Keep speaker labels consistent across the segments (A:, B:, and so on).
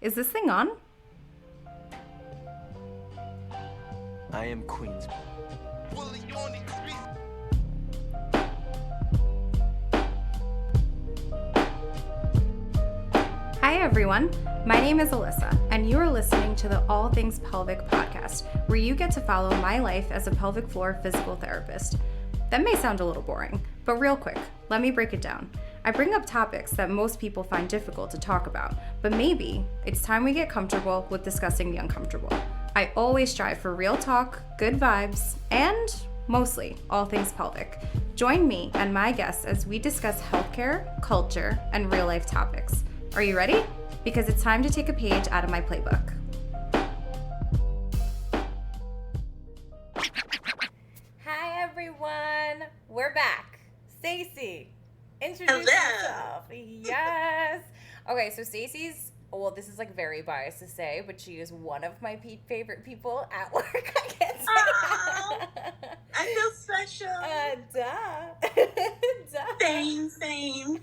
A: Is this thing on?
B: I am Queens.
A: Hi everyone, my name is Alyssa, and you are listening to the All Things Pelvic podcast, where you get to follow my life as a pelvic floor physical therapist. That may sound a little boring, but real quick, let me break it down. I bring up topics that most people find difficult to talk about, but maybe it's time we get comfortable with discussing the uncomfortable. I always strive for real talk, good vibes, and mostly all things pelvic. Join me and my guests as we discuss healthcare, culture, and real life topics. Are you ready? Because it's time to take a page out of my playbook. Hi everyone, we're back. Stacy, introduce yourself. Yes. Okay, so Stacy's, well, this is like very biased to say, but she is one of my favorite people at work. I can't say that.
C: I feel special.
A: Duh.
C: Same.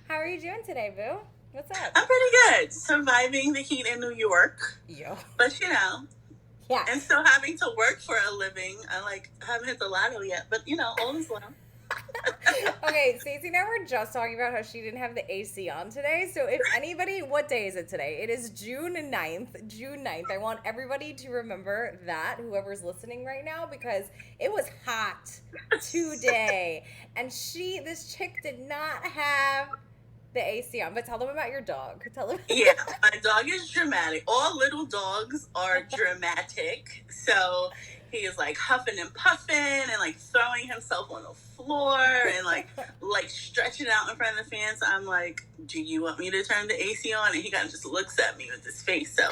A: How are you doing today, boo? What's up?
C: I'm pretty good. Surviving the heat in New York.
A: Yo.
C: But you know.
A: Yeah.
C: And still having to work for a living. I haven't hit the lotto yet, but you know, all is well.
A: Okay, Stacey and I were just talking about how she didn't have the AC on today. So if anybody, what day is it today? It is June 9th. June 9th. I want everybody to remember that, whoever's listening right now, because it was hot today. And this chick did not have the AC on. But tell them about your dog. Tell them.
C: Yeah, my dog is dramatic. All little dogs are dramatic. So he is like huffing and puffing and like throwing himself on the floor and like stretching out in front of the fan. So I'm like, do you want me to turn the AC on? And he kind of just looks at me with his face. So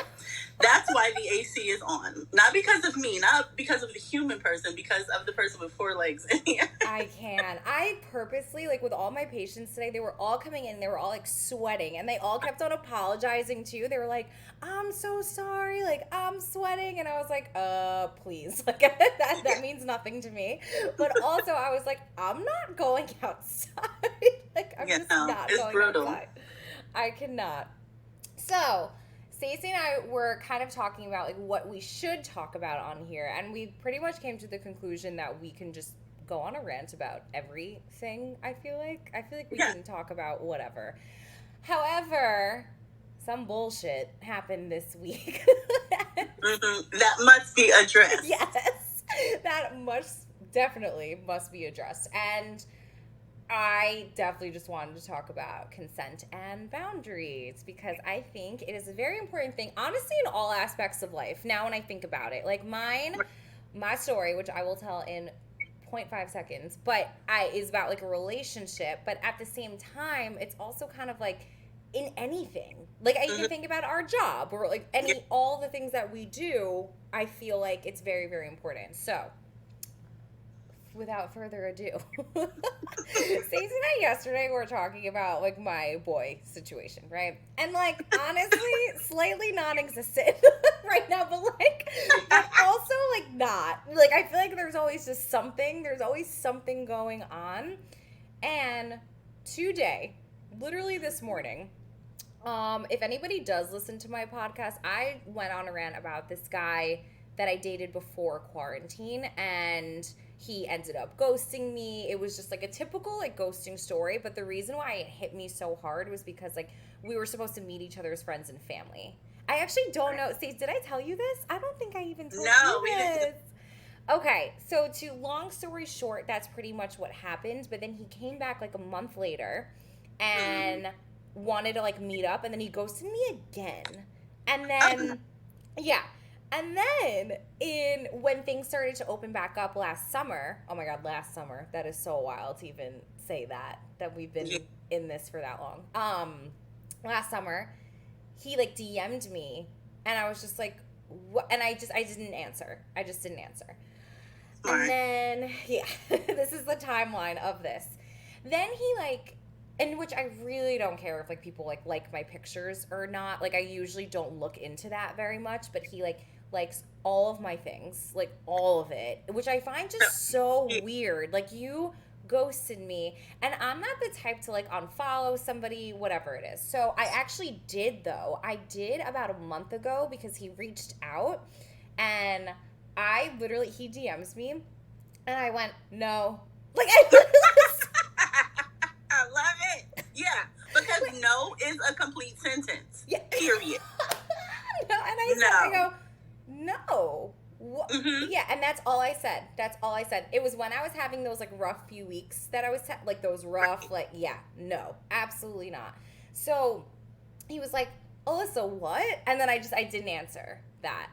C: that's why the AC is on. Not because of me, not because of the human person, because of the person with four legs in here.
A: I purposely, like with all my patients today, they were all coming in, they were all like sweating, and they all kept on apologizing too. They were like, I'm so sorry, like I'm sweating. And I was like, please. Like that means nothing to me. But also I was like, I'm not going outside. Like I'm just not going
C: brutal.
A: outside. I cannot. So Stacey and I were kind of talking about like what we should talk about on here, and we pretty much came to the conclusion that we can just go on a rant about everything. I feel like we can talk about whatever. However, some bullshit happened this week.
C: That must be addressed.
A: Yes, that definitely must be addressed. And I definitely just wanted to talk about consent and boundaries because I think it is a very important thing, honestly, in all aspects of life. Now, when I think about it, like my story, which I will tell in 0.5 seconds, but is about like a relationship. But at the same time, it's also kind of like in anything. Like I even think about our job or like all the things that we do. I feel like it's very, very important. So, without further ado, Stacey and I yesterday were talking about like my boy situation, right? And like honestly, slightly non-existent right now, but like but also like not. Like I feel like there's always something going on. And today, literally this morning, if anybody does listen to my podcast, I went on a rant about this guy that I dated before quarantine, and he ended up ghosting me. It was just like a typical like ghosting story, but the reason why it hit me so hard was because like we were supposed to meet each other's friends and family. I actually don't know. Stacey, did I tell you this? I don't think I even told you this. Okay, so to long story short, that's pretty much what happened. But then he came back like a month later and wanted to like meet up, and then he ghosted me again. And then yeah. And then when things started to open back up last summer, oh my God, last summer, that is so wild to even say that we've been in this for that long. Last summer, he like DM'd me and I was just like, what? And I didn't answer. I just didn't answer. And then, yeah, this is the timeline of this. Then he like, in which I really don't care if like people like my pictures or not. Like I usually don't look into that very much, but he like likes all of my things, like all of it, which I find just so weird. Like you ghosted me. And I'm not the type to like unfollow somebody, whatever it is. So I actually did though. I did about a month ago because he reached out and he DMs me and I went, no. Like, I
C: I love it. Yeah, because no is a complete sentence.
A: Yeah.
C: Period.
A: No, and I go, no. Yeah, and that's all I said. That's all I said. It was when I was having those like rough few weeks that I was like those rough, like, yeah, no, absolutely not. So he was like, Alyssa, what? And then I didn't answer that.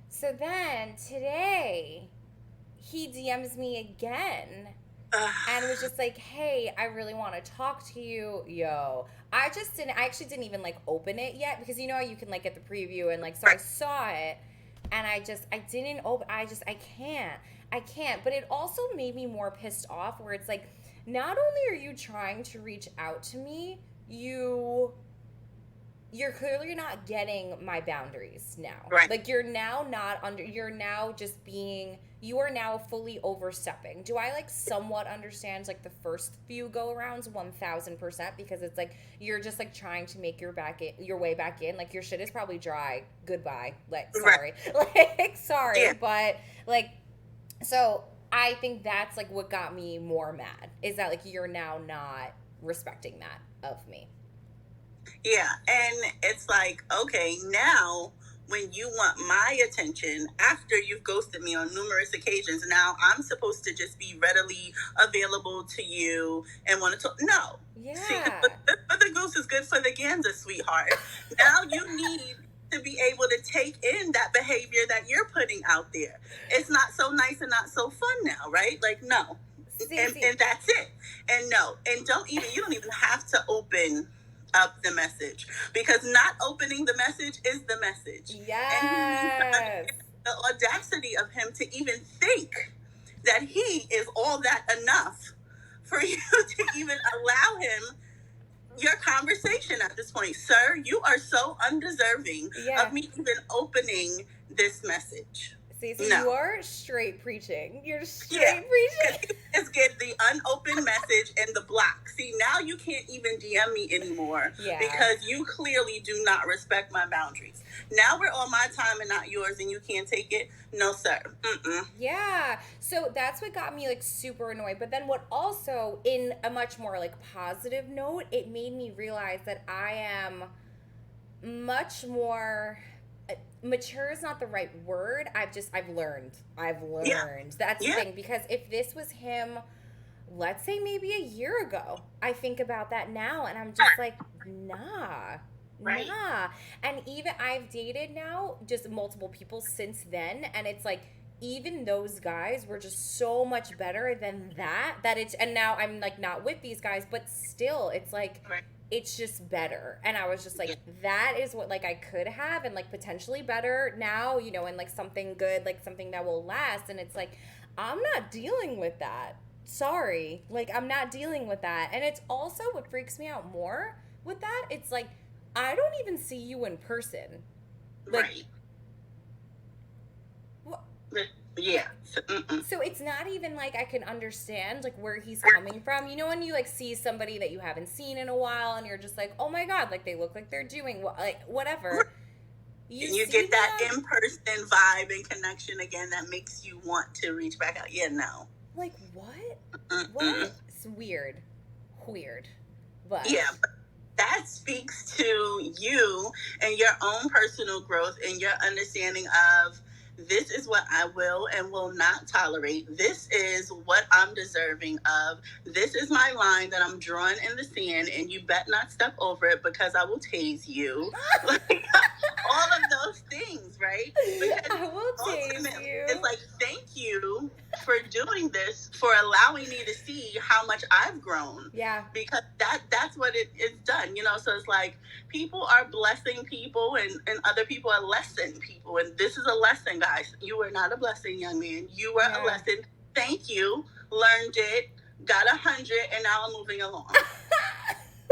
A: So then today he DMs me again and was just like, hey, I really want to talk to you. Yo, I actually didn't even like open it yet because you know you can like get the preview and like, so I saw it and I didn't open, I can't. But it also made me more pissed off where it's like, not only are you trying to reach out to me, you're clearly not getting my boundaries now.
C: Right.
A: Like you are now fully overstepping. Do I like somewhat understand like the first few go arounds 1000% because it's like you're just like trying to make your way back in. Like your shit is probably dry. Goodbye. Like sorry. Right. Like sorry. Yeah. But like so I think that's like what got me more mad is that like you're now not respecting that of me.
C: Yeah, and it's like, okay, now when you want my attention after you've ghosted me on numerous occasions, now I'm supposed to just be readily available to you and want to talk. No.
A: Yeah.
C: See, but the goose is good for the gander, sweetheart. Now you need to be able to take in that behavior that you're putting out there. It's not so nice and not so fun now, right? Like, no. And that's it. And no. And you don't even have to open up the message because not opening the message is the message.
A: Yes.
C: And the audacity of him to even think that he is all that enough for you to even allow him your conversation at this point. Sir, you are so undeserving of me even opening this message.
A: See, so no. You are straight preaching. You're straight preaching.
C: Just get the unopened message and the block. See, now you can't even DM me anymore because you clearly do not respect my boundaries. Now we're on my time and not yours and you can't take it. No, sir. Mm-mm.
A: Yeah. So that's what got me like super annoyed. But then what also, in a much more like positive note, it made me realize that I am much more... mature is not the right word. I've learned. Yeah. That's the thing. Because if this was him, let's say maybe a year ago, I think about that now and I'm just like, nah. And even I've dated now just multiple people since then. And it's like, even those guys were just so much better than that it's, and now I'm like not with these guys, but still it's like, it's just better. And I was just like, that is what like I could have and like potentially better now, you know, and like something good, like something that will last. And it's like, I'm not dealing with that. Sorry. Like I'm not dealing with that. And it's also what freaks me out more with that. It's like, I don't even see you in person. Like,
C: yeah.
A: So it's not even like I can understand like where he's coming from. You know when you like see somebody that you haven't seen in a while and you're just like, oh my God, like they look like they're doing like whatever.
C: You get that in-person vibe and connection again that makes you want to reach back out. Yeah, no.
A: Like what? What? It's weird. But
C: yeah, but that speaks to you and your own personal growth and your understanding of this is what I will and will not tolerate. This is what I'm deserving of. This is my line that I'm drawing in the sand, and you bet not step over it because I will tase you. Like, all of those things, right? Because
A: I will tase you.
C: It's like, thank you for doing this, for allowing me to see how much I've grown.
A: Yeah.
C: Because that's what it's done, you know? So it's like, people are blessing people and other people are lessing people. And this is a lesson, guys. You were not a blessing, young man. You were a lesson. Thank you. Learned it. Got 100. And now I'm moving along.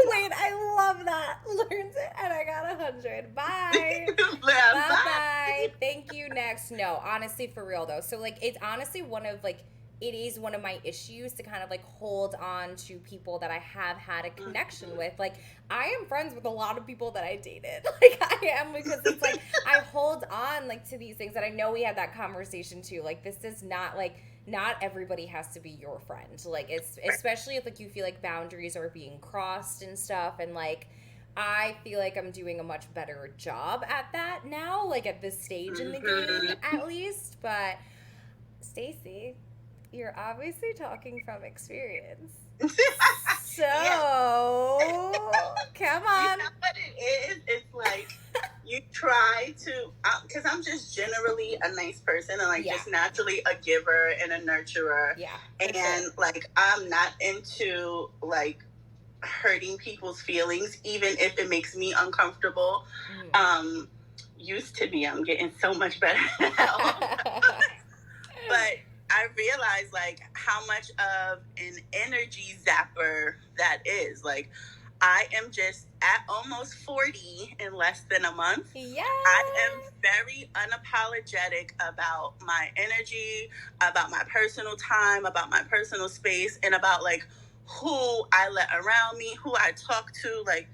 A: Wait, I love that. Learned it and I got 100. Bye. Bye. Thank you. Next. No, honestly, for real though. So like, it's honestly one of like it is one of my issues to kind of like hold on to people that I have had a connection with. Like, I am friends with a lot of people that I dated. Like, I am, because it's like I hold on like to these things, and I know we had that conversation too. Like, this is not like, not everybody has to be your friend. Like, it's especially if like you feel like boundaries are being crossed and stuff, and like I feel like I'm doing a much better job at that now, like at this stage in the game at least. But Stacey, you're obviously talking from experience. So, come on.
C: You know what it is? It's like you try to, because I'm just generally a nice person and like just naturally a giver and a nurturer.
A: Yeah.
C: And like, I'm not into like hurting people's feelings, even if it makes me uncomfortable. Used to be, I'm getting so much better now. But I realized like how much of an energy zapper that is. Like, I am just at almost 40 in less than a month.
A: Yeah.
C: I am very unapologetic about my energy, about my personal time, about my personal space, and about like who I let around me, who I talk to. Like,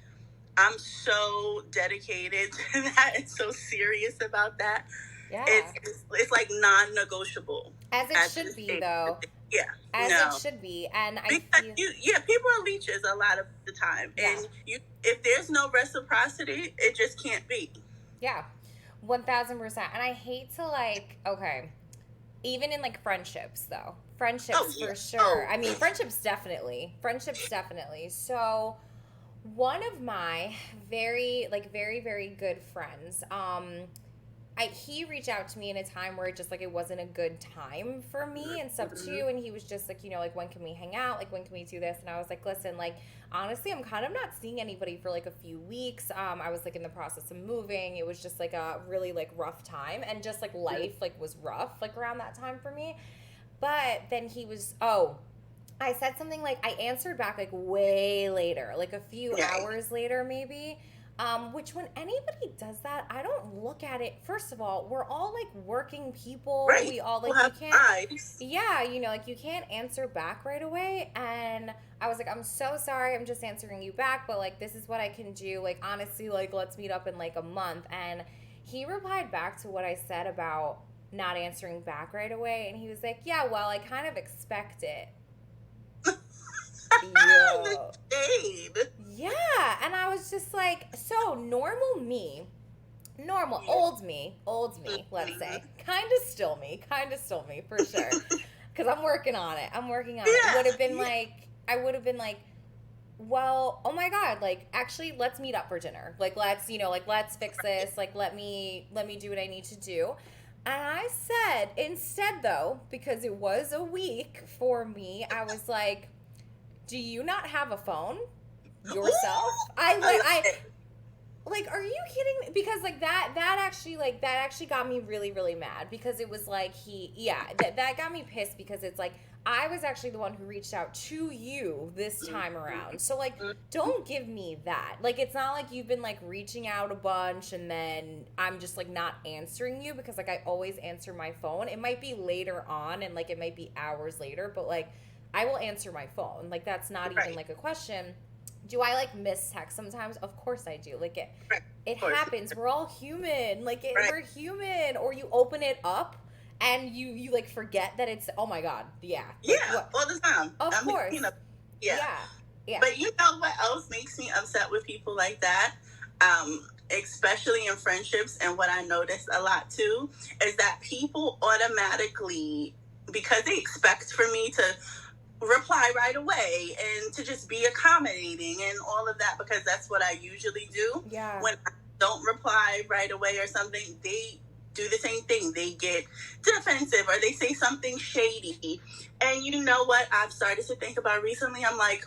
C: I'm so dedicated to that and so serious about that.
A: Yeah.
C: It's like non-negotiable.
A: As it should be, though.
C: Yeah.
A: As it should be. And I feel...
C: people are leeches a lot of the time.
A: Yeah.
C: And if there's no reciprocity, it just can't be.
A: Yeah. 1000%. And I hate to like, okay, even in like friendships though. Friendships for sure. I mean, friendships definitely. So one of my very, very good friends, he reached out to me in a time where it wasn't a good time for me and stuff too. And he was just like, like, when can we hang out? Like, when can we do this? And I was like, listen, like, honestly, I'm kind of not seeing anybody for like a few weeks. I was like in the process of moving. It was just like a really like rough time, and just like life like was rough like around that time for me. But then he was, I said something like, I answered back like way later, like a few hours later maybe. Which when anybody does that, I don't look at it. First of all, we're all like working people.
C: Right.
A: We all like,
C: we'll
A: you can't,
C: eyes.
A: like you can't answer back right away. And I was like, I'm so sorry. I'm just answering you back. But like, this is what I can do. Like, honestly, like, let's meet up in like a month. And he replied back to what I said about not answering back right away. And he was like, yeah, well, I kind of expect it. Yeah, and I was just like, so normal me, old me, let's say, kind of still me for sure, because I'm working on it. It would have been like, I would have been like, well, oh my God, like, actually, let's meet up for dinner. Like, let's fix this. Like, let me do what I need to do. And I said, instead though, because it was a week for me, I was like, do you not have a phone yourself? I are you kidding me? Because like that actually got me really, really mad, because it was like that got me pissed, because it's like I was actually the one who reached out to you this time around. So like, don't give me that. Like, it's not like you've been like reaching out a bunch and then I'm just like not answering you, because like I always answer my phone. It might be later on and like it might be hours later, but like I will answer my phone. Like, that's not even like a question. Do I like miss text sometimes? Of course I do. Like, it happens. We're all human. Like, we're human. Or you open it up and you like forget that it's, oh my God, yeah.
C: Yeah, all the time.
A: Of course. Yeah.
C: But you know what else makes me upset with people like that? Especially in friendships, and what I notice a lot too, is that people automatically, because they expect for me to reply right away and to just be accommodating and all of that, because that's what I usually do.
A: Yeah.
C: When I don't reply right away or something, they do the same thing. They get defensive or they say something shady. And you know what I've started to think about recently? I'm like,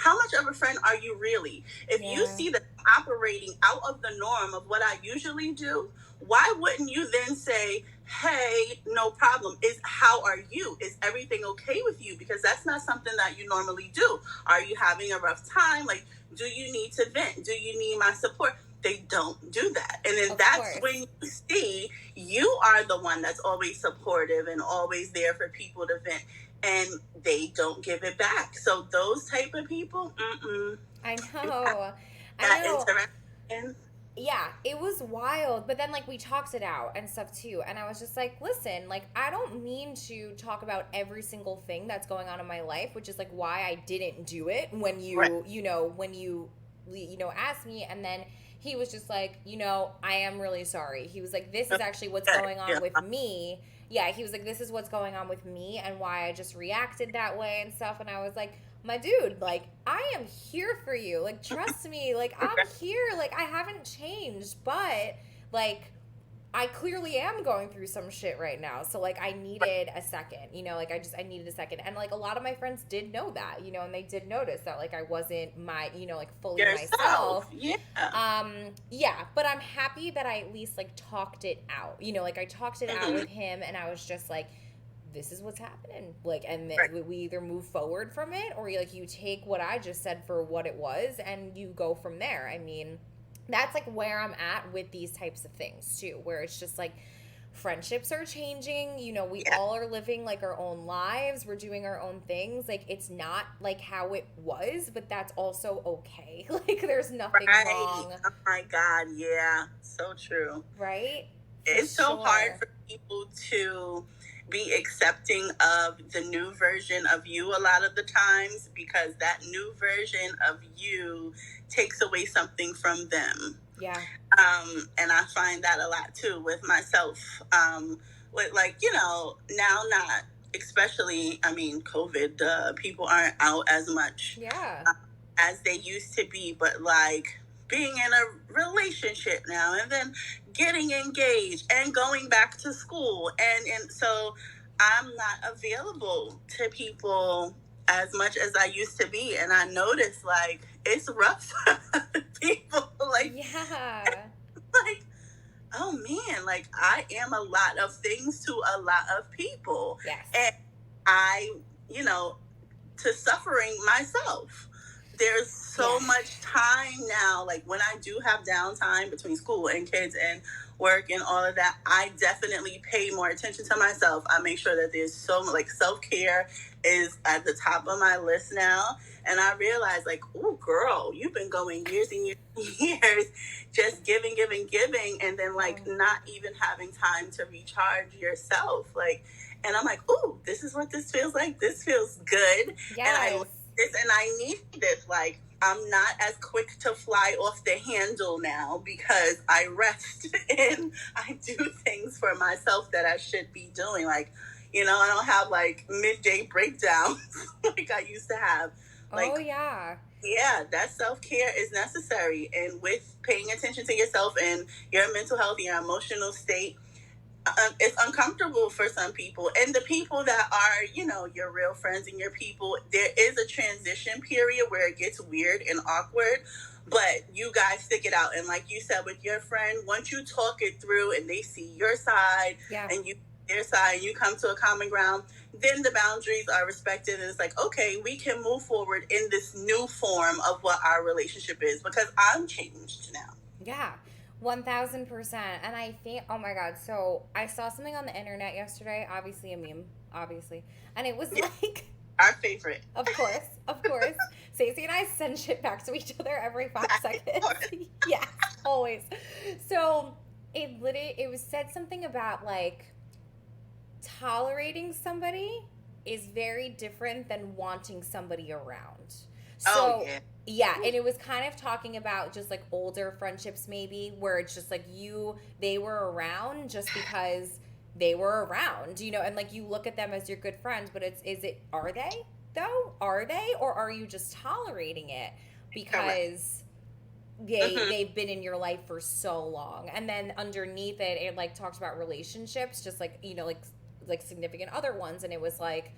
C: how much of a friend are you really? If you see that I'm operating out of the norm of what I usually do, why wouldn't you then say, hey, no problem. How are you? Is everything okay with you? Because that's not something that you normally do. Are you having a rough time? Like, do you need to vent? Do you need my support? They don't do that. And then that's when you see you are the one that's always supportive and always there for people to vent. and they don't give it back. So those type of people,
A: I know. I
C: that
A: know.
C: interaction.
A: Yeah, it was wild. But then, like, we talked it out and stuff too. And I was just like, listen, like, I don't mean to talk about every single thing that's going on in my life, which is like why I didn't do it when
C: Right.
A: when you asked me. And then he was just like, I am really sorry. He was like, this is actually what's going
C: Yeah.
A: on with me. Yeah, he was like, this is what's going on with me and why I just reacted that way and stuff. And I was like, my dude, like, I am here for you. Like, trust me. Like, I'm here. Like, I haven't changed, but, like, I clearly am going through some shit right now. So, like, I needed a second, like, I needed a second. And, like, a lot of my friends did know that, and they did notice that, like, I wasn't like, fully myself.
C: Yeah.
A: Yeah, but I'm happy that I at least, like, talked it out. Like, I talked it out with him, and I was just like, this is what's happening, like, and then
C: Right.
A: we either move forward from it, or you take what I just said for what it was and you go from there. I mean, that's like where I'm at with these types of things too, where it's just like friendships are changing, we
C: Yeah.
A: all are living like our own lives, we're doing our own things, like it's not like how it was, but that's also okay. Like, there's nothing
C: Right.
A: wrong,
C: Oh my God. Yeah. So true.
A: right?
C: It's so hard for people to be accepting of the new version of you a lot of the times, because that new version of you takes away something from them.
A: Yeah.
C: And I find that a lot too with myself. With, like, now not especially, I mean, COVID, people aren't out as much
A: Yeah.
C: as they used to be, but like being in a relationship now and then getting engaged and going back to school, and so I'm not available to people as much as I used to be, and I notice like it's rough for people, like,
A: Yeah.
C: like, oh man, like I am a lot of things to a lot of people,
A: Yes.
C: and I, to suffering myself. There's so much time now, like when I do have downtime between school and kids and work and all of that, I definitely pay more attention to myself. I make sure that there's so much, like, self-care is at the top of my list now. And I realize, like, oh girl, you've been going years and years and years just giving, and then like not even having time to recharge yourself. Like, and I'm like, oh, this is what this feels like. This feels good.
A: Yes.
C: And I need this. Like, I'm not as quick to fly off the handle now because I rest and I do things for myself that I should be doing. Like, I don't have like midday breakdowns like I used to have. Like,
A: oh yeah.
C: Yeah, that self-care is necessary. And with paying attention to yourself and your mental health, your emotional state, it's uncomfortable for some people, and the people that are your real friends and your people, there is a transition period where it gets weird and awkward, but you guys stick it out. And like you said with your friend, once you talk it through and they see your side,
A: Yeah.
C: and you their side, and you come to a common ground, then the boundaries are respected, and it's like, okay, we can move forward in this new form of what our relationship is, because I'm changed now.
A: Yeah. 1000%. And I think, oh my God. So I saw something on the internet yesterday, obviously a meme, obviously. And it was like,
C: Our favorite.
A: of course. Stacey and I send shit back to each other every 5 seconds. Yes, always. So it was said something about like tolerating somebody is very different than wanting somebody around. So, yeah, and it was kind of talking about just like older friendships maybe, where it's just like they were around just because they were around, and like you look at them as your good friends, but are they though? Are they, or are you just tolerating it because they've been in your life for so long? And then underneath it like talks about relationships, just like, like significant other ones, and it was like,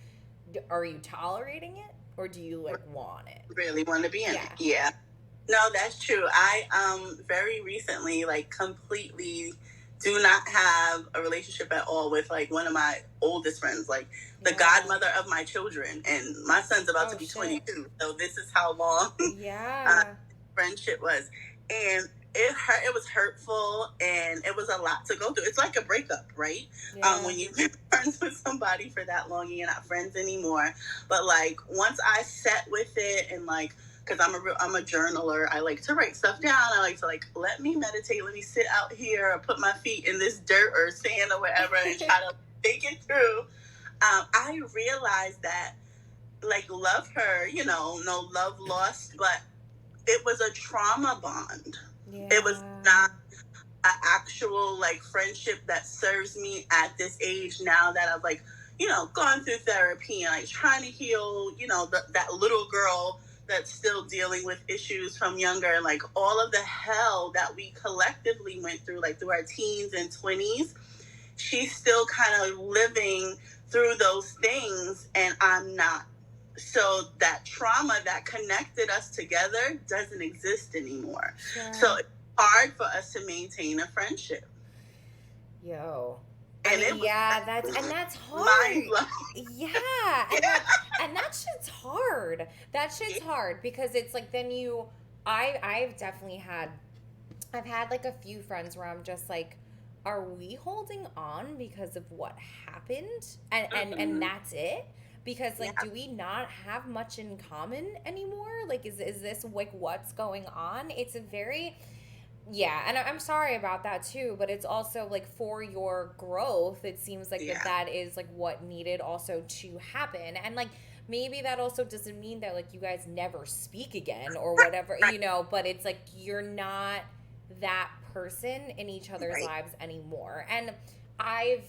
A: are you tolerating it? Or do you like want it?
C: Really want to be in it? Yeah. No, that's true. I very recently like completely do not have a relationship at all with like one of my oldest friends, like the godmother of my children, and my son's about to be 22. So this is how long friendship was. And it hurt. It was hurtful, and it was a lot to go through. It's like a breakup, right?
A: Yeah.
C: When you've been friends with somebody for that long and you're not friends anymore. But like once I sat with it and like, because I'm a journaler. I like to write stuff down. I like to like let me meditate. Let me sit out here or put my feet in this dirt or sand or whatever and try to think it through. I realized that like love her, no love lost, but it was a trauma bond.
A: Yeah.
C: It was not an actual like friendship that serves me at this age now that I've like, gone through therapy and like trying to heal, that little girl that's still dealing with issues from younger, like all of the hell that we collectively went through, like through our teens and 20s. She's still kind of living through those things, and I'm not. So that trauma that connected us together doesn't exist anymore.
A: Sure.
C: So it's hard for us to maintain a friendship.
A: Yo.
C: And
A: that's hard.
C: Mind-blowing.
A: Yeah. And that shit's hard. That shit's hard because it's like then I've definitely had like a few friends where I'm just like, are we holding on because of what happened? And that's it? Because like, do we not have much in common anymore? Like, is this like what's going on? It's a very, and I'm sorry about that too, but it's also like for your growth, it seems like that is like what needed also to happen. And like, maybe that also doesn't mean that like you guys never speak again or whatever, but it's like, you're not that person in each other's lives anymore. And I've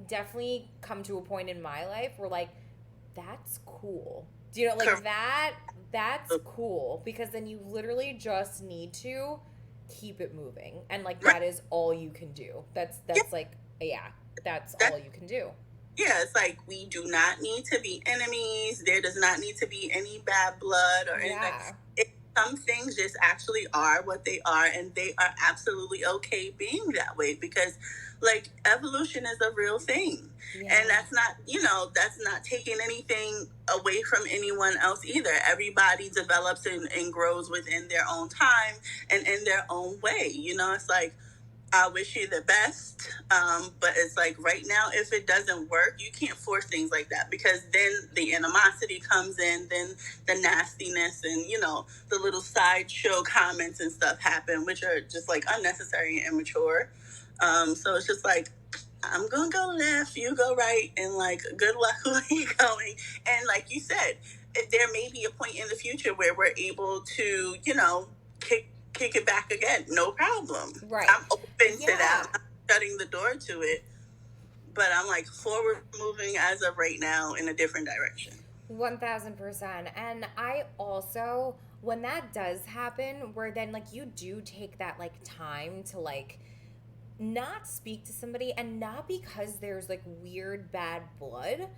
A: definitely come to a point in my life where like, that's cool. Do you know, like that's cool, because then you literally just need to keep it moving. And like, that is all you can do. That's like, that's all you can do.
C: Yeah, it's like we do not need to be enemies. There does not need to be any bad blood or anything. Some things just actually are what they are, and they are absolutely okay being that way, because like evolution is a real thing. And that's not taking anything away from anyone else either. Everybody develops and grows within their own time and in their own way. It's like, I wish you the best, but it's like right now, if it doesn't work, you can't force things like that, because then the animosity comes in, then the nastiness and, the little sideshow comments and stuff happen, which are just like unnecessary and immature. So it's just like, I'm going to go left, you go right, and like, good luck where you going. And like you said, there may be a point in the future where we're able to, kick it back again, no problem.
A: Right.
C: I'm open to that. I'm shutting the door to it, but I'm like forward moving as of right now in a different direction.
A: 1000%. And I also, when that does happen, where then like you do take that like time to like not speak to somebody, and not because there's like weird bad blood,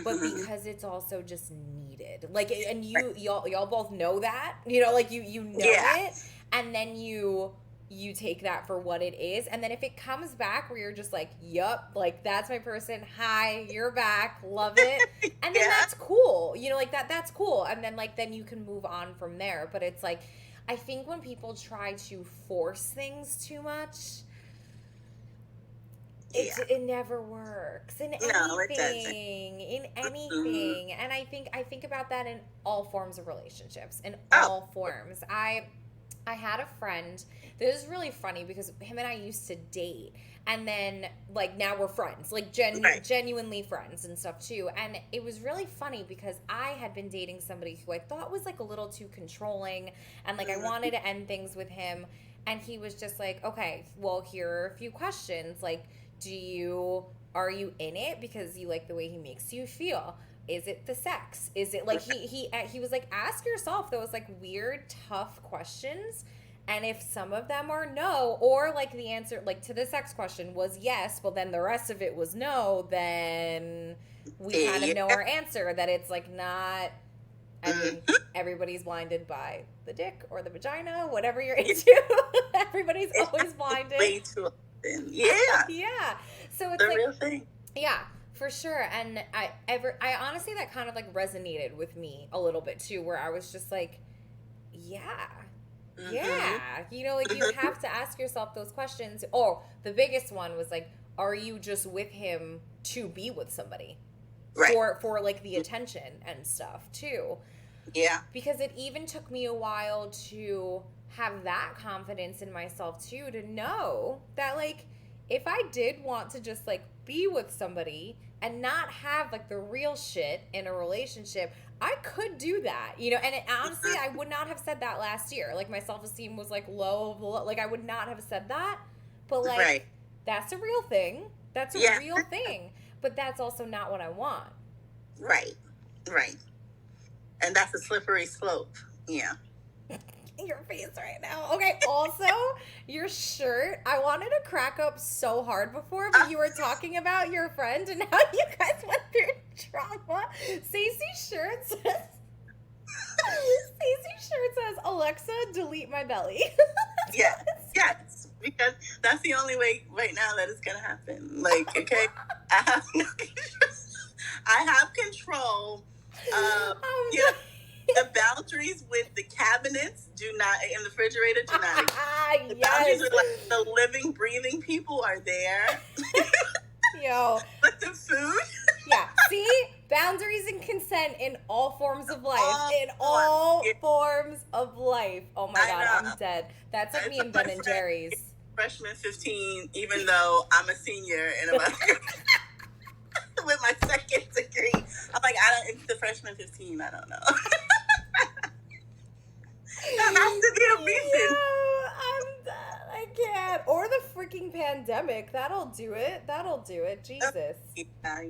A: but because it's also just needed. Like, and y'all both know that, like you know it. And then you take that for what it is. And then if it comes back where you're just like, yup, like that's my person. Hi, you're back. Love it. And then that's cool. Like that's cool. And then like, then you can move on from there. But it's like, I think when people try to force things too much, it never works in anything. And I think about that in all forms of relationships, in all forms. I had a friend. This is really funny because him and I used to date, and then like now we're friends, like genuinely friends and stuff too. And it was really funny because I had been dating somebody who I thought was like a little too controlling, and like I wanted to end things with him, and he was just like, okay, well, here are a few questions, like, are you in it because you like the way he makes you feel? Is it the sex? Is it like he was like, ask yourself those like weird, tough questions. And if some of them are no, or like the answer like to the sex question was yes, but then the rest of it was no, then we kind of know our answer, that it's like not, I mean, everybody's blinded by the dick or the vagina, whatever you're into. Everybody's always blinded.
C: Way too often. Yeah.
A: Yeah. So it's
C: the
A: like,
C: real thing.
A: Yeah. For sure. And I honestly, that kind of like resonated with me a little bit too, where I was just like, yeah,
C: Mm-hmm.
A: Yeah, like you have to ask yourself those questions. Oh, the biggest one was like, are you just with him to be with somebody
C: Right.
A: for like the attention and stuff too?
C: Yeah.
A: Because it even took me a while to have that confidence in myself too, to know that like if I did want to just like be with somebody and not have like the real shit in a relationship, I could do that, and honestly, I would not have said that last year. Like my self-esteem was like low, like I would not have said that. But
C: Right.
A: like that's a real thing. That's a
C: Yeah.
A: real thing. But that's also not what I want.
C: Right. Right. And that's a slippery slope. Yeah.
A: Your face right now. Okay, also, your shirt. I wanted to crack up so hard before, but you were talking about your friend and how you guys went through trauma. Stacey's shirt says, Alexa, delete my belly.
C: Yeah. Yes. Because that's the only way right now that it's gonna happen. Like, okay, I have control. Yeah, the boundaries with the cabinets do not in the refrigerator do not exist. The boundaries with like the living, breathing people are there.
A: Yo.
C: But the food.
A: Yeah. See? Boundaries and consent in all forms of life. All forms of life. Oh my God, I'm dead. That's like me and Ben and Jerry's.
C: Freshman 15, even though I'm a senior in about with my second degree. I'm like, it's the freshman 15, I don't know. That has to be a reason.
A: I'm dead. I can't. Or the freaking pandemic. That'll do it. Jesus.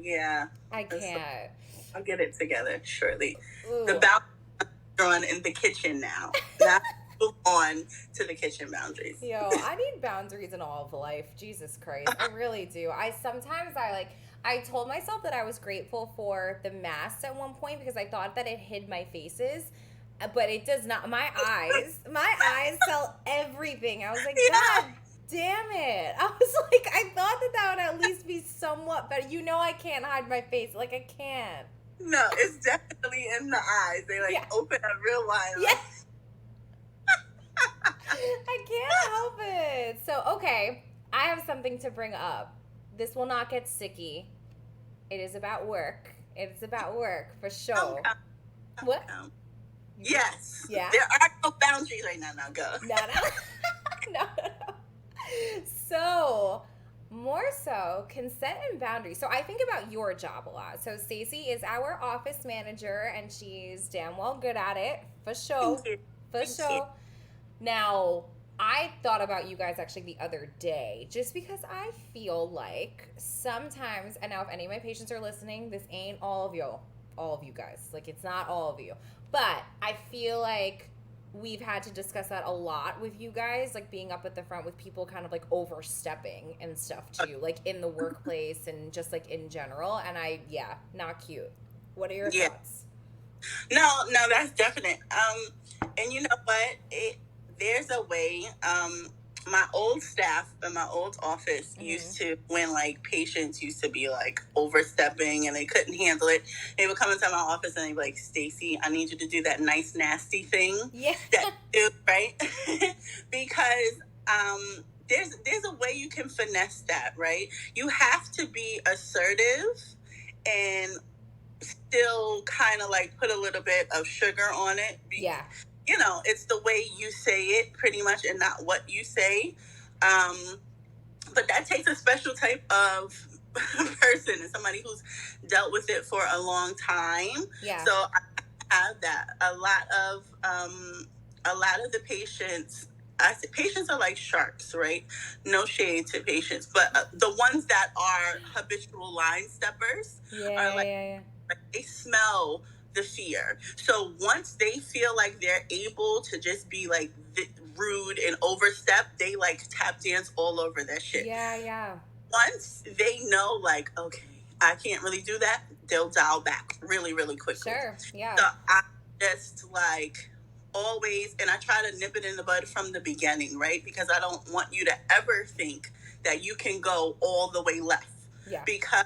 C: Yeah.
A: I can't.
C: I'll get it together shortly.
A: Ooh.
C: The boundaries are on in the kitchen now. Now move on to the kitchen boundaries.
A: Yo, I need boundaries in all of life. Jesus Christ. I really do. I told myself that I was grateful for the masks at one point because I thought that it hid my faces. But it does not. My eyes tell everything. I was like, God damn it. I was like, I thought that would at least be somewhat better. I can't hide my face. Like, I can't.
C: No, it's definitely in the eyes. They open up real wide.
A: Yeah. I can't help it. So, okay, I have something to bring up. This will not get sticky. It is about work. It's about work, for sure. What?
C: Yes.
A: Yeah.
C: There are no boundaries right now. Now go.
A: No. So, more so, consent and boundaries. So I think about your job a lot. So Stacey is our office manager, and she's damn well good at it, for sure.
C: Thank you.
A: Now, I thought about you guys actually the other day, just because I feel like sometimes, and now if any of my patients are listening, this ain't all of you guys. Like, it's not all of you. But I feel like we've had to discuss that a lot with you guys, like being up at the front with people kind of like overstepping and stuff too, like in the workplace and just like in general. And not cute. What are your thoughts?
C: No, that's definite. And you know what? There's a way. My old staff in my old office used to, when like patients used to be like overstepping and they couldn't handle it, they would come into my office and they'd be like, Stacey, I need you to do that nice, nasty thing.
A: Yeah.
C: That you do, right? Because there's a way you can finesse that, right? You have to be assertive and still kind of like put a little bit of sugar on it.
A: Yeah.
C: It's the way you say it pretty much and not what you say. But that takes a special type of person and somebody who's dealt with it for a long time.
A: Yeah.
C: So I have that. A lot of the patients, patients are like sharks, right? No shade to patients, but the ones that are habitual line steppers are like, they smell the fear. So once they feel like they're able to just be like rude and overstep, they like tap dance all over that shit.
A: Yeah.
C: Once they know like, okay, I can't really do that, they'll dial back really, really quickly.
A: Sure. Yeah.
C: So I just like always, and I try to nip it in the bud from the beginning, right? Because I don't want you to ever think that you can go all the way left.
A: Yeah.
C: Because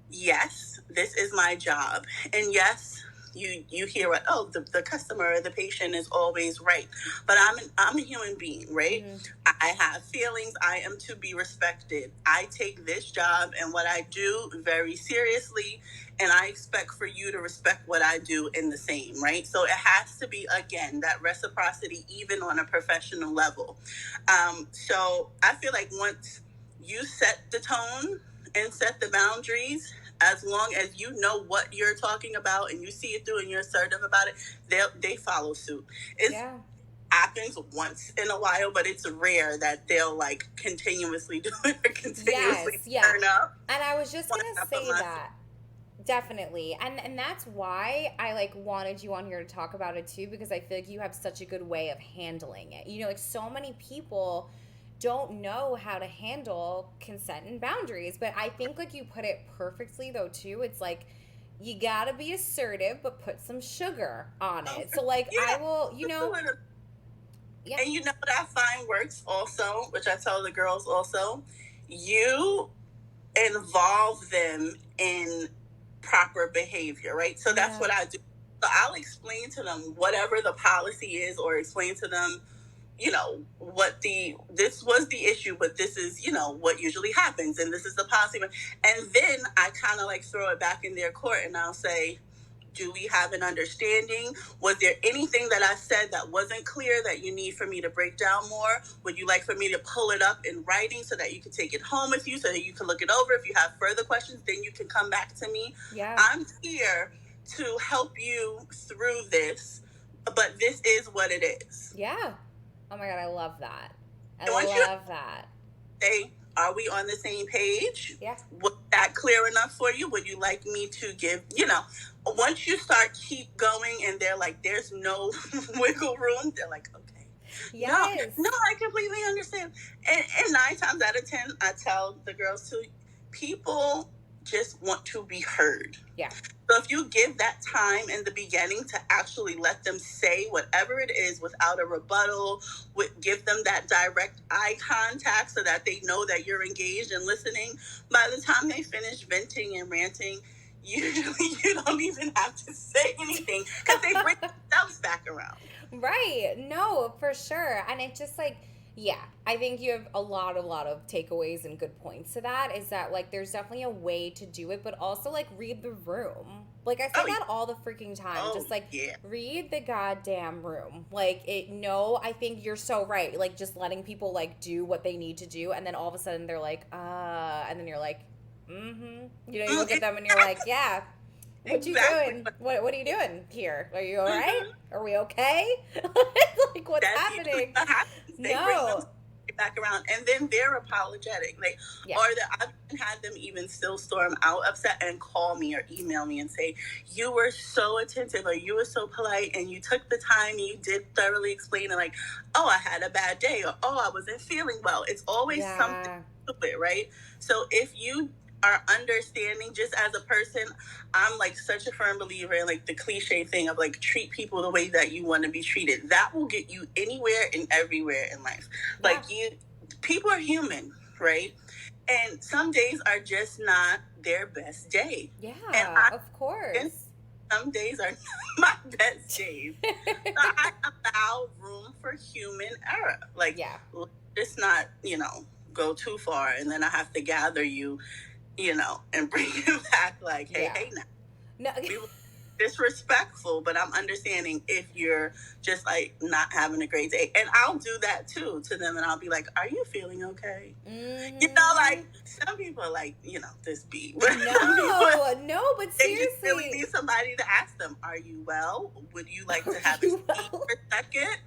C: yes, this is my job. And yes, you hear what, oh, the customer or the patient is always right, but I'm a human being, right?
A: Mhm.
C: I have feelings. I am to be respected. I take this job and what I do very seriously, and I expect for you to respect what I do in the same, right? So it has to be, again, that reciprocity, even on a professional level. So I feel like once you set the tone and set the boundaries, as long as you know what you're talking about and you see it through and you're assertive about it, they follow suit. It
A: Yeah.
C: happens once in a while, but it's rare that they'll like continuously do it or continuously
A: Yes, yeah.
C: turn up.
A: And I was just
C: One
A: gonna
C: up a
A: say
C: month.
A: that. Definitely. And that's why I like wanted you on here to talk about it too, because I feel like you have such a good way of handling it. You know, like so many people don't know how to handle consent and boundaries, but I think like you put it perfectly though too. It's like you gotta be assertive, but put some sugar on it. So like
C: Yeah,
A: I will, you know,
C: absolutely.
A: yeah,
C: And you know what I find works also, which I tell the girls also, you involve them in proper behavior, right? So that's
A: yeah,
C: what I do. So I'll explain to them whatever the policy is, or explain to them, what this was the issue, but this is, what usually happens, and this is the policy. And then I kind of like throw it back in their court, and I'll say, do we have an understanding? Was there anything that I said that wasn't clear that you need for me to break down more? Would you like for me to pull it up in writing so that you can take it home with you, so that you can look it over? If you have further questions, then you can come back to me.
A: yeah,
C: I'm here to help you through this, but this is what it is.
A: yeah. Oh my God, I love that. I
C: And once you
A: love that.
C: say, are we on the same page?
A: Yeah.
C: Was that clear enough for you? Would you like me to give, once you start keep going and they're like, there's no wiggle room, they're like, okay.
A: Yes.
C: No, I completely understand. And 9 times out of 10, I tell the girls too, people just want to be heard.
A: Yeah.
C: So if you give that time in the beginning to actually let them say whatever it is without a rebuttal, give them that direct eye contact so that they know that you're engaged and listening, by the time they finish venting and ranting, usually you don't even have to say anything because they bring themselves back around.
A: Right. No, for sure. And it just like, yeah, I think you have a lot of takeaways and good points to that. Is that like there's definitely a way to do it, but also like read the room. Like I say
C: Oh,
A: that all the freaking time.
C: Oh,
A: Just like
C: yeah.
A: read the goddamn room. Like it no, I think you're so right. Like just letting people like do what they need to do, and then all of a sudden they're like, and then you're like, mm-hmm. You know, you look at them and you're like, yeah. What you
C: Exactly.
A: doing? What are you doing here? Are you all right? Are we okay? Like what's
C: That's
A: happening?
C: usually what happens. They bring
A: No.
C: them back around, and then they're apologetic. Like,
A: Yeah.
C: or that I've even had them even still storm out upset and call me or email me and say, you were so attentive, or you were so polite, and you took the time, and you did thoroughly explain it. Like, oh, I had a bad day, or oh, I wasn't feeling well. It's always something
A: Yeah.
C: to it, right? So if you are understanding, just as a person, I'm like such a firm believer in like the cliche thing of like treat people the way that you want to be treated. That will get you anywhere and everywhere in life. Like people are human, right? And some days are just not their best day.
A: Yeah,
C: And
A: of course.
C: some days are not my best days. So I allow room for human error. Like,
A: Yeah.
C: it's not, go too far, and then I have to gather you, and bring you back like, hey,
A: Yeah.
C: hey, now.
A: No.
C: We were disrespectful, but I'm understanding if you're just like not having a great day. And I'll do that too to them, and I'll be like, are you feeling okay?
A: Mhm.
C: Like some people are like, this beat.
A: No, but
C: They just really
A: seriously.
C: need somebody to ask them, are you well? Would you like to have a
A: You
C: seat
A: well?
C: for a second?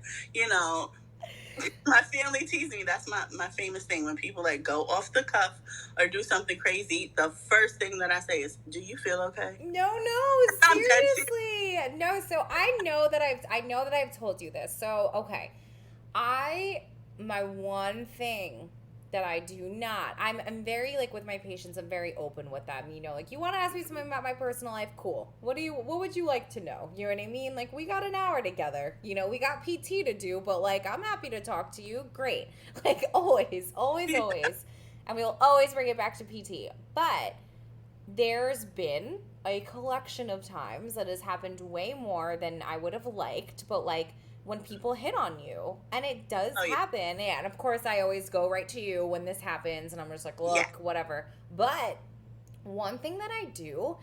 C: My family teases me. That's my famous thing. When people like go off the cuff or do something crazy, the first thing that I say is, do you feel okay?
A: No,
C: I'm dead
A: seriously. No, so I know that I've told you this. So, okay. My one thing that I do not. I'm very like with my patients, I'm very open with them. Like you want to ask me something about my personal life, cool. What would you like to know? You know what I mean? Like we got an hour together. We got PT to do, but like I'm happy to talk to you. Great. Like always. And we'll always bring it back to PT. But there's been a collection of times that has happened way more than I would have liked, but like when people hit on you, and it does
C: Oh yeah.
A: happen. Yeah, and of course I always go right to you when this happens, and I'm just like,
C: Yeah.
A: look, whatever. But one thing that I do,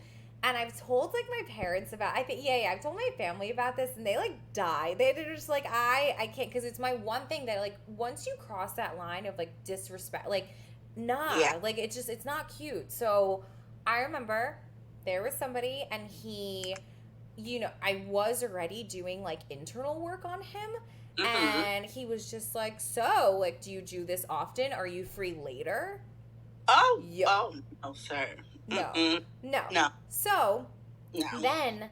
A: and I've told like my parents about, I think, yeah, I've told my family about this, and they like die. They're just like, I can't, because it's my one thing that like once you cross that line of like disrespect, like, nah,
C: Yeah.
A: like it's not cute. So I remember there was somebody, and he, I was already doing like internal work on him.
C: Mm-hmm.
A: And he was just like, so, like, do you do this often? Are you free later?
C: Oh,
A: Yeah.
C: oh, no, sir.
A: No.
C: Mm-mm.
A: No.
C: No,
A: So
C: no.
A: then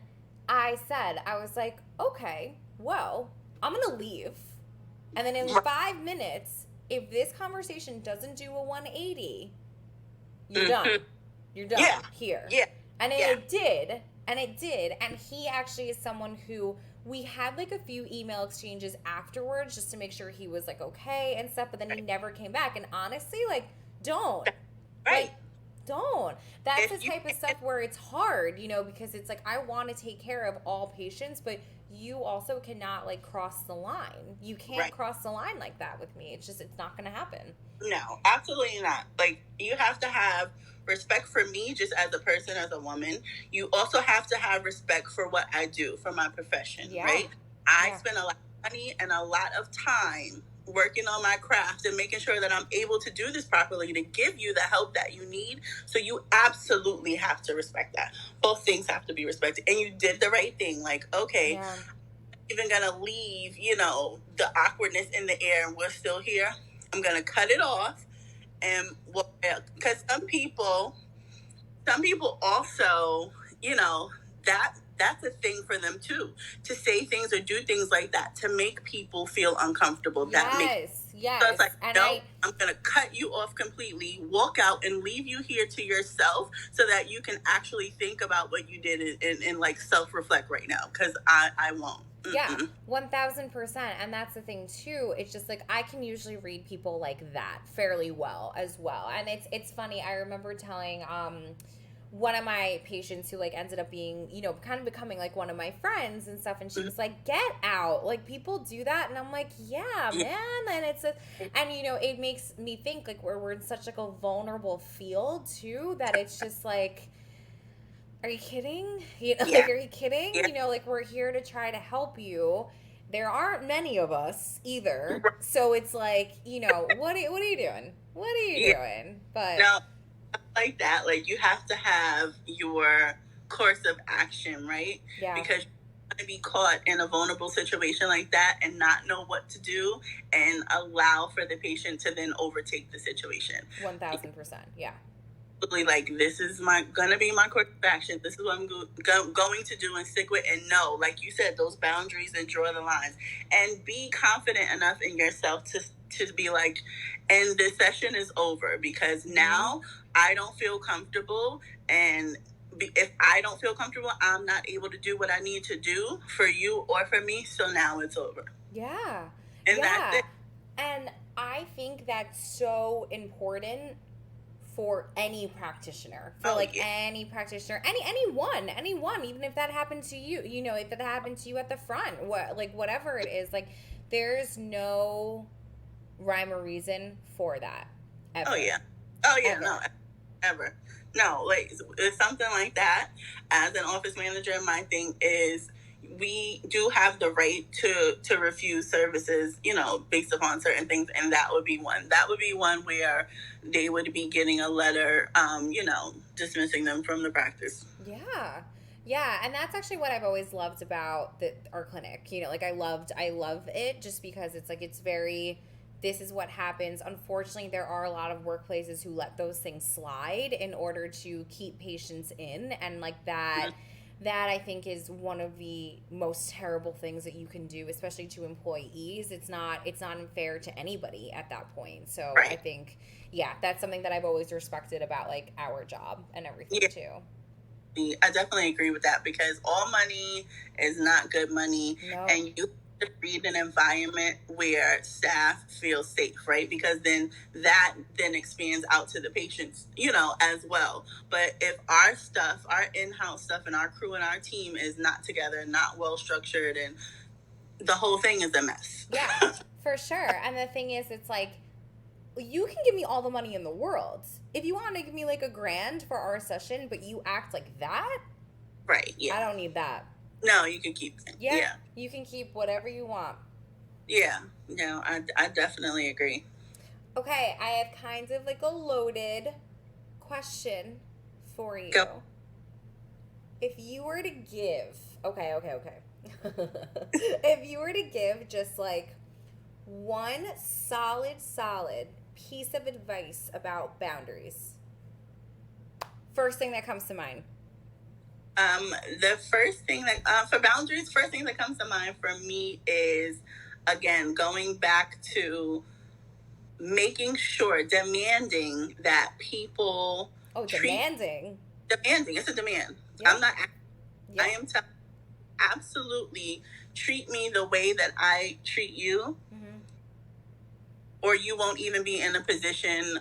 A: I was like, okay, well, I'm going to leave. And then in
C: Right.
A: 5 minutes, if this conversation doesn't do a 180, you're
C: Mhm.
A: done. You're done
C: Yeah.
A: here.
C: Yeah.
A: And
C: Yeah.
A: it did. And it did. And he actually is someone who we had like a few email exchanges afterwards just to make sure he was like okay and stuff. But then he never came back. And honestly, like, don't.
C: Right.
A: Like, don't. That's
C: If
A: the
C: you
A: type of stuff where it's hard, because it's like I want to take care of all patients, but you also cannot like cross the line. You can't
C: Right.
A: cross the line like that with me. It's not going to happen.
C: No, absolutely not. Like, you have to have respect for me just as a person, as a woman. You also have to have respect for what I do, for my profession,
A: Yeah.
C: right? I
A: Yeah.
C: spend a lot of money and a lot of time working on my craft and making sure that I'm able to do this properly to give you the help that you need. So you absolutely have to respect that. Both things have to be respected. And you did the right thing. Like, okay,
A: Yeah.
C: even gonna leave, the awkwardness in the air, and we're still here. I'm gonna cut it off, and because some people also, that's a thing for them too, to say things or do things like that to make people feel uncomfortable. That makes
A: Yes.
C: so it's like,
A: And
C: no, I'm gonna cut you off completely, walk out, and leave you here to yourself, so that you can actually think about what you did and like self-reflect right now. Because I won't.
A: yeah,
C: Mm-mm.
A: 1000%. And that's the thing too. It's just like I can usually read people like that fairly well as well. And it's funny. I remember telling one of my patients who like ended up being, kind of becoming like one of my friends and stuff, and she was like, get out, like people do that. And I'm like, yeah, man. And it makes me think like we're in such like a vulnerable field too, that it's just like, are you kidding?
C: Yeah.
A: Like, are you kidding?
C: Yeah.
A: Like, we're here to try to help you. There aren't many of us either. So it's like, what are you doing? What are you doing? But
C: No, like that. Like, you have to have your course of action, right?
A: yeah,
C: Because you're going to be caught in a vulnerable situation like that and not know what to do, and allow for the patient to then overtake the situation.
A: 1000%. Yeah.
C: Like, this is gonna be my course of action. This is what I'm going to do and stick with. And no, like you said, those boundaries, and draw the lines, and be confident enough in yourself to be like, and this session is over because now I don't feel comfortable. And if I don't feel comfortable, I'm not able to do what I need to do for you or for me. So now it's over.
A: Yeah.
C: And
A: yeah.
C: that's it.
A: And I think that's so important for any practitioner, any practitioner, anyone, even if that happened to you, if that happened to you at the front, whatever it is, like, there's no rhyme or reason for that. Ever.
C: Oh yeah.
A: Ever.
C: No, ever. No, like, it's something like that. As an office manager, my thing is, we do have the right to refuse services, based upon certain things, and that would be one where they would be getting a letter, dismissing them from the practice.
A: Yeah, and that's actually what I've always loved about our clinic. Like, I love it just because it's like, it's very, this is what happens. Unfortunately, there are a lot of workplaces who let those things slide in order to keep patients in, and like that. Mm-hmm. That I think is one of the most terrible things that you can do, especially to employees. It's not unfair to anybody at that point. So right. I think, that's something that I've always respected about like our job and everything too.
C: I definitely agree with that, because all money is not good money.
A: No.
C: And you to create an environment where staff feel safe, right? Because then that then expands out to the patients, as well. But if our stuff, our in-house stuff and our crew and our team is not together, not well structured, and the whole thing is a mess.
A: Yeah, for sure. And the thing is, it's like, you can give me all the money in the world. If you want to give me like $1,000 for our session, but you act like that,
C: right? Yeah,
A: I don't need that.
C: No, you can keep it.
A: Yeah, you can keep whatever you want.
C: Yeah, no, I definitely agree.
A: Okay, I have kind of like a loaded question for you.
C: Go.
A: If you were to give, okay. If you were to give just like one solid piece of advice about boundaries, first thing that comes to mind.
C: The first thing that for boundaries, first thing that comes to mind for me is, again, going back to making sure, demanding that people.
A: Demanding.
C: It's a demand. Yeah. I'm not. Yeah. I am absolutely treat me the way that I treat you, or you won't even be in a position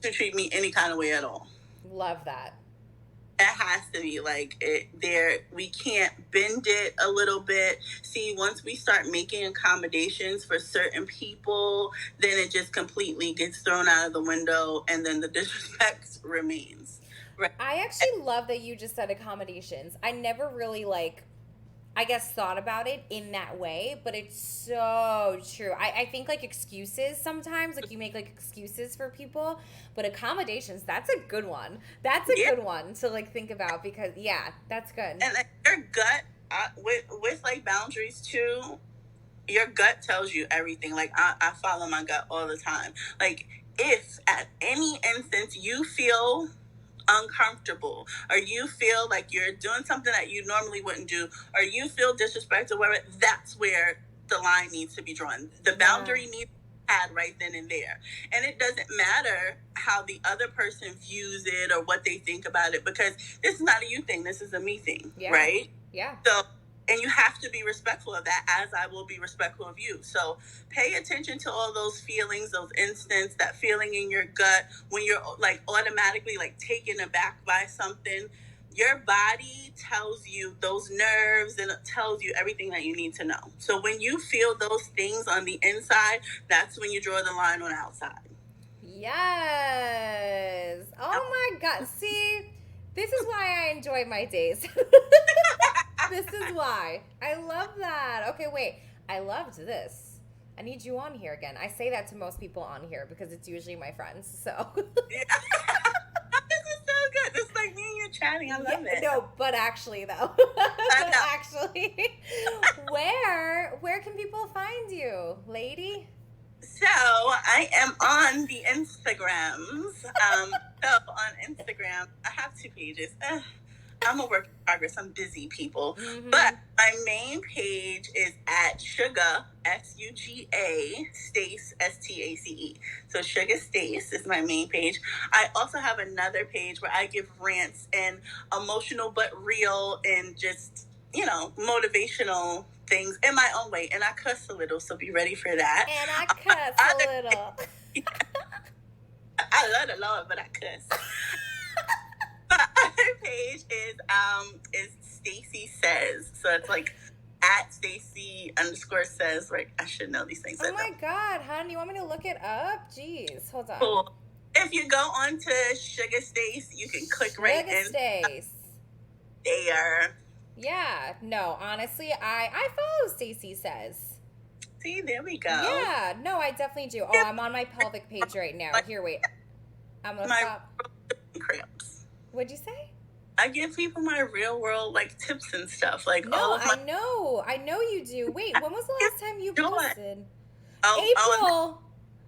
C: to treat me any kind of way at all.
A: Love that.
C: It has to be like it there. We can't bend it a little bit. See, once we start making accommodations for certain people, then it just completely gets thrown out of the window, and then the disrespect remains.
A: Right. I actually love that you just said accommodations. I never really thought about it in that way, but it's so true. I think like excuses sometimes, like you make like excuses for people, but accommodations, that's a good one. That's a good one to like think about because that's good.
C: And like, your gut, with like boundaries too, your gut tells you everything. Like I follow my gut all the time. Like if at any instance you feel uncomfortable, or you feel like you're doing something that you normally wouldn't do, or you feel disrespected, or whatever, that's where the line needs to be drawn. The boundary needs to be had right then and there. And it doesn't matter how the other person views it or what they think about it, because this is not a you thing, this is a me thing, right?
A: Yeah.
C: So, and you have to be respectful of that, as I will be respectful of you. So pay attention to all those feelings, those instincts, that feeling in your gut when you're like automatically like taken aback by something. Your body tells you those nerves, and it tells you everything that you need to know. So when you feel those things on the inside, that's when you draw the line on the outside.
A: Yes. Oh my God. See, this is why I enjoy my days. This is why. I love that. Okay, wait. I loved this. I need you on here again. I say that to most people on here because it's usually my friends. So.
C: This is so good. It's like me and you chatting. I love it.
A: No, but actually though. Where can people find you, lady?
C: So I am on the Instagrams. So on Instagram, I have 2 pages. I'm a work in progress. I'm busy, people. Mm-hmm. But my main page is at Suga, SUGA, Stace, STACE. So Suga Stace is my main page. I also have another page where I give rants and emotional but real and just, motivational things in my own way. And I cuss a little, so be ready for that.
A: And I cuss a little.
C: I love the Lord, but I cuss. My other page is Stacy Says. So it's like at Stacy_says. Like, I should know these things.
A: Oh my God, hon, you want me to look it up? Jeez, hold on.
C: Cool. If you go on to Suga Stace, you can click right in.
A: Stace.
C: There.
A: Yeah, no, honestly, I follow Stacy Says.
C: See, there we go.
A: Yeah, no, I definitely do. Oh, I'm on my pelvic page right now. Here, wait. I'm gonna stop.
C: Cramps.
A: What'd you say?
C: I give people my real world like tips and stuff. Like,
A: I know you do. Wait, when was the last time you posted?
C: April.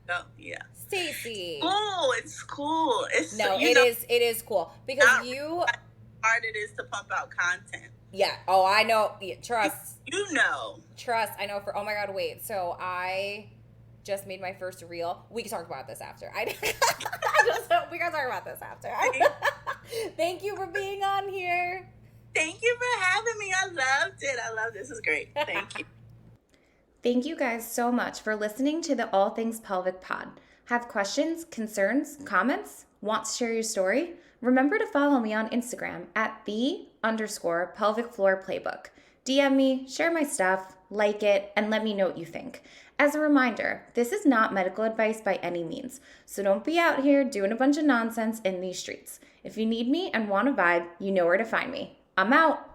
A: Oh
C: yeah.
A: Stacy.
C: It's cool. It
A: is cool because you.
C: How hard it is to pump out content.
A: Yeah. Oh, I know. Yeah, trust. Trust. I know. Oh my God. Wait. So I just made my first reel. We can talk about this after. We can talk about this after. Thank you for being on here.
C: Thank you for having me. I loved it. This is great. Thank you.
A: Thank you guys so much for listening to the All Things Pelvic Pod. Have questions, concerns, comments? Want to share your story? Remember to follow me on Instagram at _pelvic floor playbook. DM me, share my stuff, like it, and let me know what you think. As a reminder, this is not medical advice by any means, so don't be out here doing a bunch of nonsense in these streets. If you need me and want a vibe, you know where to find me. I'm out.